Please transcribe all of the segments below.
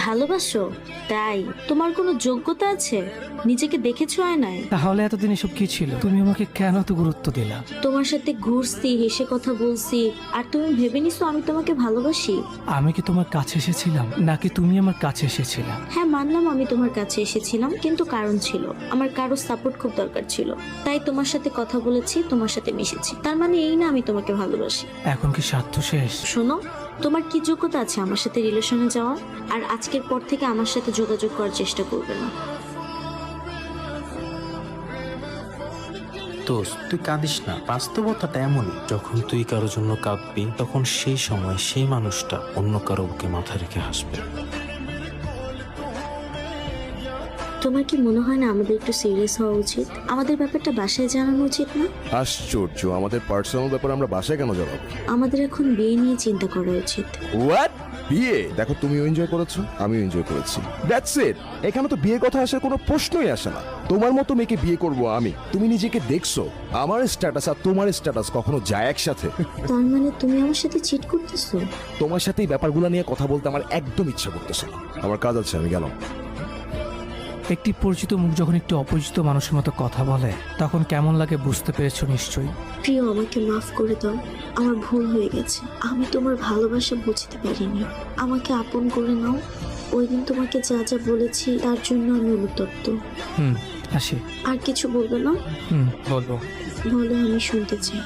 ভালোবাসো? তাই তোমার কোনো যোগ্যতা আছে? নিজেকে দেখেছো আয়নায়? তাহলে এতদিন এসব কি ছিল? তুমি আমাকে কেন তো গুরুত্ব দিলা? তোমার সাথে ঘুরছি, হেসে কথা বলছি, আর তুমি ভেবে নিছো আমি তোমাকে ভালোবাসি? আমি কি তোমার কাছে এসেছিলাম নাকি তুমি আমার কাছে এসেছিলা? হ্যাঁ, মানলাম আমি তোমার কাছে এসেছিলাম, কিন্তু কারণ ছিল। আমার কারো সাপোর্ট খুব দরকার ছিল, তাই তোমার সাথে কথা বলেছি, তোমার সাথে মিশেছি। তার মানে এই না আমি তোমাকে ভালোবাসি। এখন কি স্বার্থ শেষ? শোনো, তোমার কি যোগ্যতা আছে আমার সাথে রিলেশনে যাওয়ার? আর আজকের পর থেকে আমার সাথে যোগাযোগ করার চেষ্টা করবে না। দোস্ত, তুই কাঁদিস না। বাস্তবতাটা এমনই, যখন তুই কারোর জন্য কাঁদবি তখন সেই সময় সেই মানুষটা অন্য কারো বুকে মাথা রেখে হাসবে। তোমার কি মনে হয় না আমাদের একটু সিরিয়াস হওয়া উচিত? আমাদের ব্যাপারটা বাসায় জানানো উচিত না? আশ্চর্য, আমাদের পার্সোনাল ব্যাপারে আমরা বাসায় কেন জানাবো? আমাদের এখন বিয়ে নিয়ে চিন্তা করা উচিত। হোয়াট? বিয়ে? দেখো, তুমিও এনজয় করেছো, আমিও এনজয় করেছি, দ্যাটস ইট। এখানে তো বিয়ে কথা আসার কোনো প্রশ্নই আসে না। তোমার মতো মেয়েকে বিয়ে করব আমি? তুমি নিজেকে দেখছো? আমার স্ট্যাটাস আর তোমার স্ট্যাটাস কখনো যায় একসাথে? তার মানে তুমি আমার সাথে চিট করতেছো? তোমার সাথে এই ব্যাপারগুলো নিয়ে কথা বলতে আমার একদম ইচ্ছা করতেছে না। আমার কাজ আছে, আমি গেলাম। একটি পরিচিত মুখ যখন একটি অপরিচিত মানুষের মতো কথা বলে তখন কেমন লাগে বুঝতে পেরেছো নিশ্চয়ই। প্রিয়, আমাকে মাফ করে দাও। আমার ভুল হয়ে গেছে। আমি তোমার ভালোবাসা বুঝতে পারিনি। আমাকে আপন করে নাও। ওই দিন তোমাকে যা যা বলেছি তার জন্য আমি অনুতপ্ত। আসি। আর কিছু বলবে না? বলবো। বলে, আমি শুনতে চাই।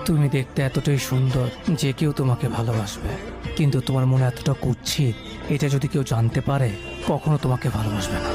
তুমি দেখতে এতটাই সুন্দর যে কেউ তোমাকে ভালোবাসবে, কিন্তু তোমার মনে এতটা কুৎসিত, এটা যদি কেউ জানতে পারে কখনো তোমাকে ভালোবাসবে না।